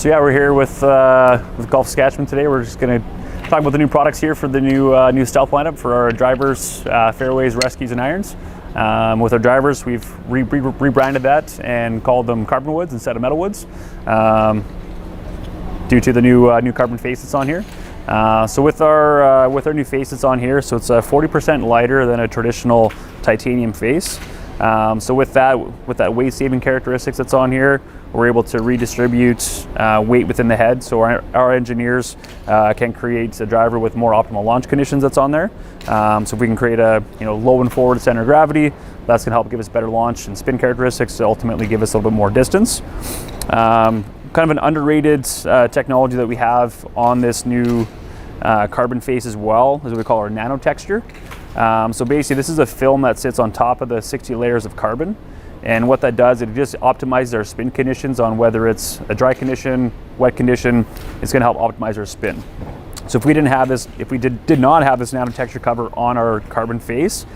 So yeah, we're here with Golf Saskatchewan today. We're just going to talk about the new products here for the new Stealth lineup for our drivers, fairways, rescues, and irons. With our drivers, we've rebranded that and called them carbon woods instead of metal woods, due to the new carbon face that's on here. So with our new face that's on here, so it's 40% lighter than a traditional titanium face. So with that weight saving characteristics that's on here, we're able to redistribute weight within the head, so our engineers can create a driver with more optimal launch conditions that's on there. So if we can create a low and forward center of gravity, that's going to help give us better launch and spin characteristics to ultimately give us a little bit more distance. Kind of an underrated technology that we have on this new carbon face as well is what we call our nano texture. So basically this is a film that sits on top of the 60 layers of carbon, and what that does, it just optimizes our spin conditions on whether it's a dry condition, wet condition. It's going to help optimize our spin. So if we didn't have this, if we did not have this nano texture cover on our carbon face,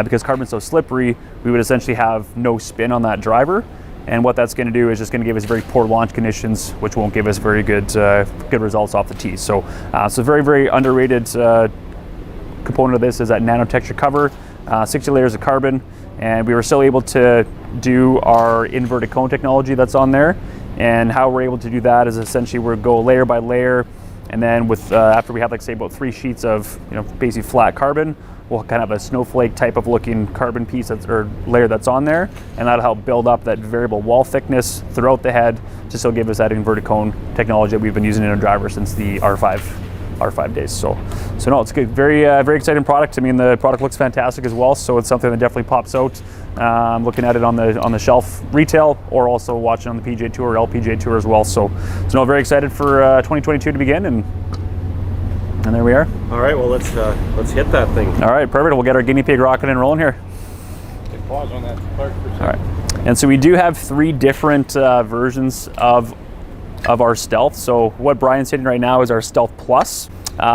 because carbon's so slippery, we would essentially have no spin on that driver. And what that's going to do is just going to give us very poor launch conditions, which won't give us very good results off the tee. So, very, very underrated component of this is that nano texture cover, 60 layers of carbon, and we were still able to do our inverted cone technology that's on there. And how we're able to do that is essentially we'll go layer by layer, and then with after we have like say about 3 sheets of basically flat carbon, we'll kind of have a snowflake type of looking carbon piece or layer that's on there, and that'll help build up that variable wall thickness throughout the head to still give us that inverted cone technology that we've been using in our driver since the R5 days. So no, it's good. Very exciting product. I mean, the product looks fantastic as well, so it's something that definitely pops out. Looking at it on the shelf retail, or also watching on the PGA Tour or LPGA Tour as well. So no, very excited for 2022 to begin, and there we are. All right, well let's hit that thing. All right, perfect. We'll get our guinea pig rocking and rolling here. Hit pause on that Clark for a second. All right, and so we do have 3 different versions of our Stealth. So what Brian's hitting right now is our Stealth Plus.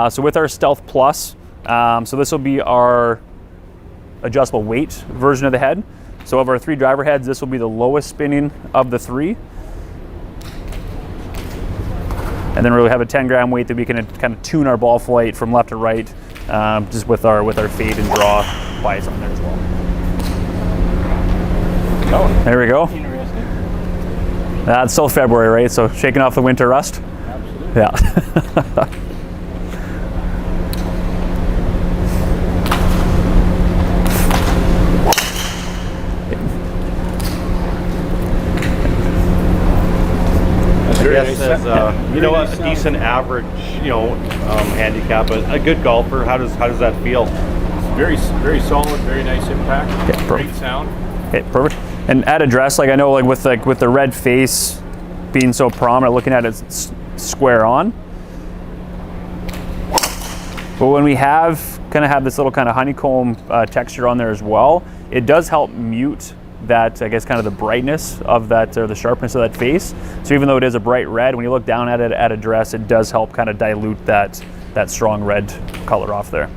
So with our Stealth Plus, so this will be our adjustable weight version of the head. So of our 3 driver heads, this will be the lowest spinning of the 3. And then we'll have a 10-gram weight that we can kind of tune our ball flight from left to right, just with our fade and draw bias on there as well. Oh, there we go. interesting. It's still February, right? So shaking off the winter rust. Absolutely. Yeah. I guess as a decent average, handicap, a good golfer, how does that feel? Very solid, very nice impact. Yeah, great sound. Okay, perfect. And at address, I know with the red face being so prominent, looking at it square on. But when we have this little kind of honeycomb texture on there as well, it does help mute that, I guess, kind of the brightness of that, or the sharpness of that face. So even though it is a bright red, when you look down at it at address, it does help kind of dilute that strong red color off there.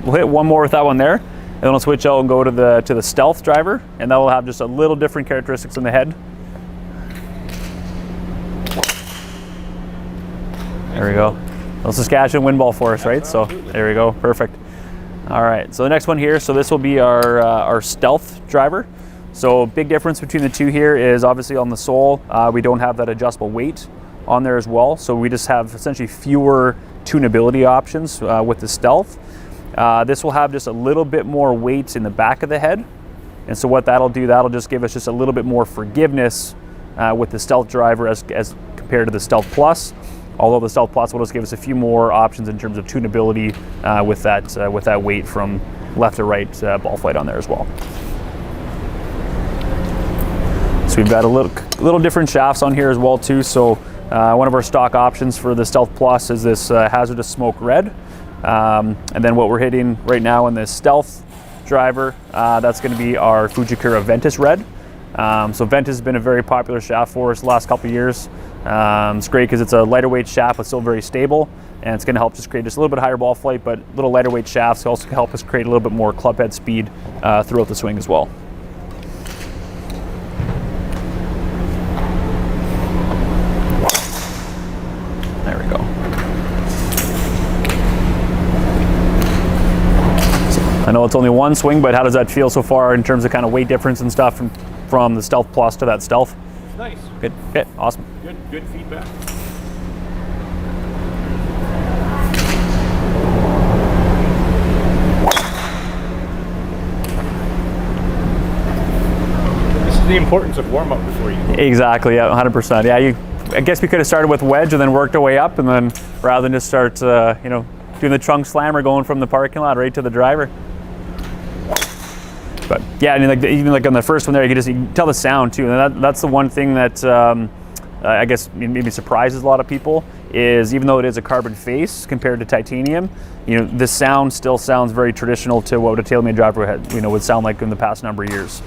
We'll hit one more with that one there, and then we'll switch out and go to the Stealth driver, and that will have just a little different characteristics in the head. There we go. Little Saskatchewan wind ball for us, right? Absolutely. So there we go, perfect. All right, so the next one here, so this will be our Stealth driver. So big difference between the two here is obviously on the sole, we don't have that adjustable weight on there as well. So we just have essentially fewer tunability options with the Stealth. This will have just a little bit more weight in the back of the head. And so what that'll do, that'll just give us just a little bit more forgiveness with the Stealth driver as compared to the Stealth Plus. Although the Stealth Plus will just give us a few more options in terms of tunability with that weight from left to right ball flight on there as well. So we've got a little different shafts on here as well too. So one of our stock options for the Stealth Plus is this hazardous smoke red. And then what we're hitting right now in this Stealth driver, that's going to be our Fujikura Ventus red. So Ventus has been a very popular shaft for us the last couple of years. It's great because it's a lighter weight shaft but still very stable, and it's going to help just create just a little bit higher ball flight, but little lighter weight shafts also help us create a little bit more club head speed throughout the swing as well. I know it's only one swing, but how does that feel so far in terms of kind of weight difference and stuff from the Stealth Plus to that Stealth? Nice. Good. Okay, awesome. Good feedback. This is the importance of warm-up before you go. Exactly, yeah, 100%. Yeah, I guess we could have started with wedge and then worked our way up, and then rather than just start, doing the trunk slammer going from the parking lot right to the driver. But yeah, I mean, even on the first one there, you can tell the sound too, and that's the one thing that I guess maybe surprises a lot of people is even though it is a carbon face compared to titanium, the sound still sounds very traditional to what a TaylorMade driver would sound like in the past number of years.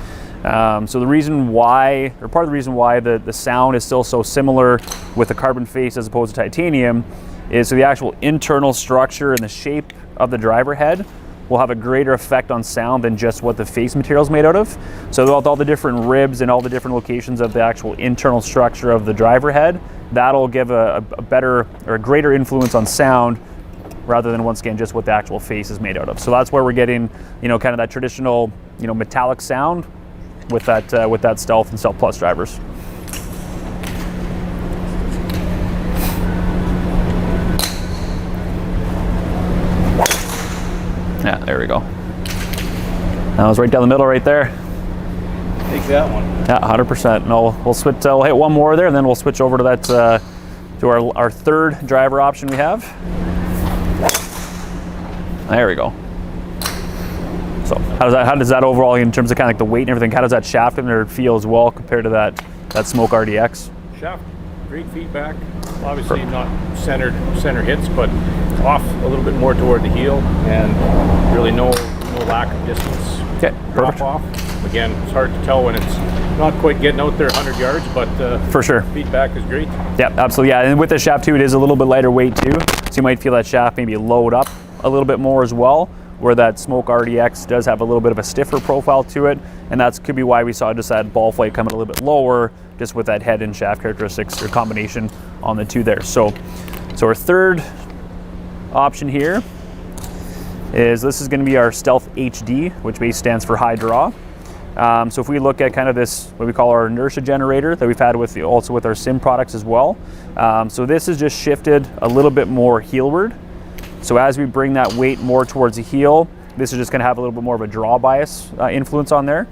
So the reason why, or part of the reason why the sound is still so similar with a carbon face as opposed to titanium is so the actual internal structure and the shape of the driver head will have a greater effect on sound than just what the face material is made out of. So with all the different ribs and all the different locations of the actual internal structure of the driver head, that'll give a better or a greater influence on sound rather than once again just what the actual face is made out of. So that's where we're getting kind of that traditional metallic sound with that Stealth and Stealth Plus drivers. Yeah, there we go. That was right down the middle right there. Take that one. Yeah, 100%. No, we'll switch. We'll hit one more there, and then we'll switch over to that to our third driver option we have. There we go. So how does that overall, in terms of kind of like the weight and everything, how does that shaft in there feel as well compared to that Smoke RDX? Shaft, great feedback. Obviously not center hits, but off a little bit more toward the heel, and really no lack of distance. Okay, drop off. Again, it's hard to tell when it's not quite getting out there 100 yards, but for sure, feedback is great. Yeah, absolutely. Yeah, and with the shaft too, it is a little bit lighter weight too, so you might feel that shaft maybe load up a little bit more as well, where that Smoke RDX does have a little bit of a stiffer profile to it, and that could be why we saw just that ball flight coming a little bit lower, just with that head and shaft characteristics or combination on the two there. So our third option here is this is going to be our Stealth HD, which base stands for high draw. So if we look at kind of this, what we call our inertia generator that we've had also with our sim products as well. So this is just shifted a little bit more heelward. So as we bring that weight more towards the heel, this is just going to have a little bit more of a draw bias influence on there.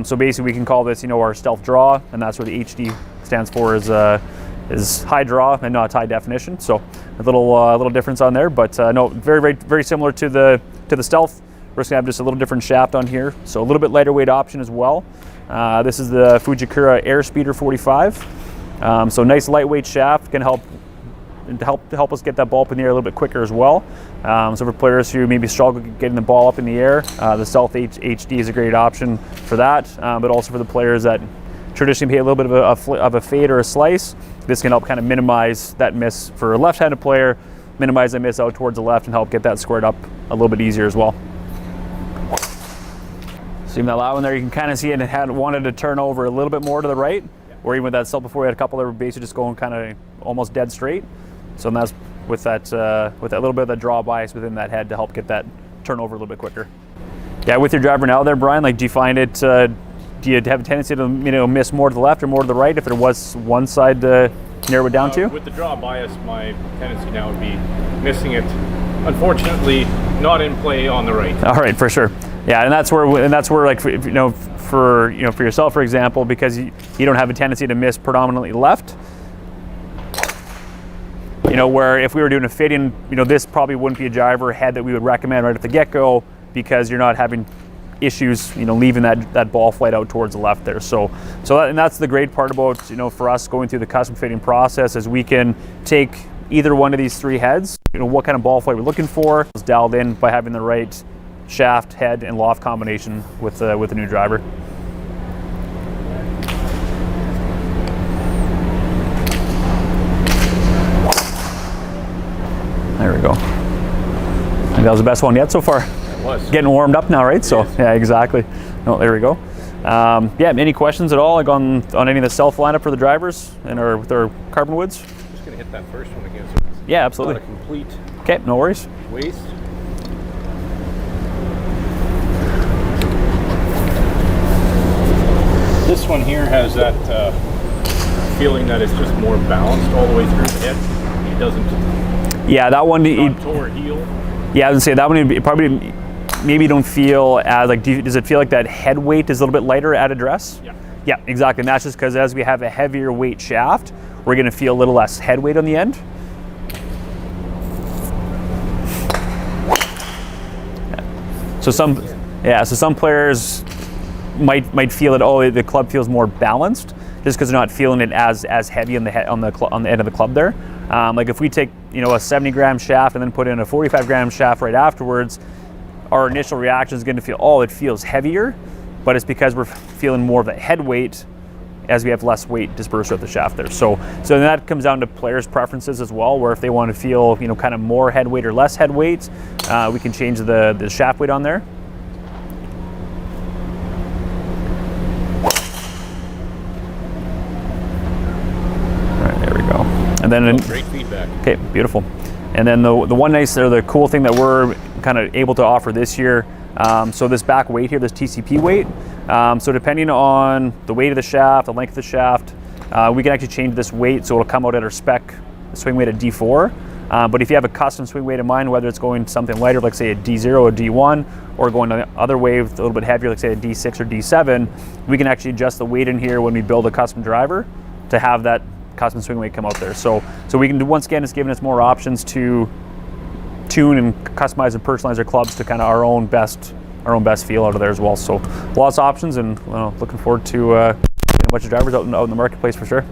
So basically we can call this, our Stealth draw, and that's what the HD stands for, is high draw and not high definition. So a little difference on there, but no, very, very, very similar to the Stealth. We're just gonna have just a little different shaft on here, so a little bit lighter weight option as well. This is the Fujikura Airspeeder 45. So nice lightweight shaft, can help us get that ball up in the air a little bit quicker as well. So for players who maybe struggle getting the ball up in the air, the Stealth HD is a great option for that. But also for the players that traditionally pay a little bit of a fade or a slice, this can help kind of minimize that miss for a left-handed player, minimize that miss out towards the left, and help get that squared up a little bit easier as well. So even that loud one there, you can kind of see it wanted to turn over a little bit more to the right, or even with that Stealth before, we had a couple that were basically just going kind of almost dead straight. So that's with that little bit of the draw bias within that head to help get that turnover a little bit quicker. Yeah, with your driver now there, Brian, like do you find it, do you have a tendency to miss more to the left or more to the right if there was one side to narrow it down to? With the draw bias, my tendency now would be missing it. Unfortunately, not in play on the right. All right, for sure. Yeah, and that's where like for yourself, for example, because you don't have a tendency to miss predominantly left. Where if we were doing a fitting, this probably wouldn't be a driver head that we would recommend right at the get-go, because you're not having issues, leaving that ball flight out towards the left there. So that's the great part about, for us going through the custom fitting process, is we can take either one of these three heads, what kind of ball flight we're looking for, is dialed in by having the right shaft, head, and loft combination with the new driver. There we go. I think that was the best one yet so far. It was. Getting warmed up now, right? So yeah, exactly. No, there we go. Yeah, any questions at all like on any of the Stealth lineup for the drivers and with our carbon woods? Just gonna hit that first one again. So yeah, absolutely. not a complete Okay, no worries. waste. This one here has that feeling that it's just more balanced all the way through the head. It doesn't. Yeah, that one. Toe or heel. Yeah, I would say that one probably maybe don't feel as like. Does it feel like that head weight is a little bit lighter at address? Yeah. Yeah, exactly. And that's just because as we have a heavier weight shaft, we're going to feel a little less head weight on the end. So some players might feel that, oh, the club feels more balanced just because they're not feeling it as heavy on the head, on the end of the club there. Like if we take a 70-gram shaft and then put in a 45-gram shaft right afterwards, our initial reaction is going to feel, oh, it feels heavier, but it's because we're feeling more of that head weight as we have less weight dispersed throughout the shaft there. So that comes down to players' preferences as well, where if they want to feel kind of more head weight or less head weight, we can change the shaft weight on there. All right, there we go. And then great feedback. Okay, beautiful. And then the one nice or the cool thing that we're kind of able to offer this year, so this back weight here, this TCP weight, so depending on the weight of the shaft, the length of the shaft, we can actually change this weight so it'll come out at our spec swing weight at D4. But if you have a custom swing weight in mind, whether it's going something lighter, like say a D0 or D1, or going the other way with a little bit heavier, like say a D6 or D7, we can actually adjust the weight in here when we build a custom driver to have that custom swing weight come out there. So we can do, once again, it's giving us more options to tune and customize and personalize our clubs to kind of our own best feel out of there as well. So lots of options, and looking forward to getting a bunch of drivers out in the marketplace for sure.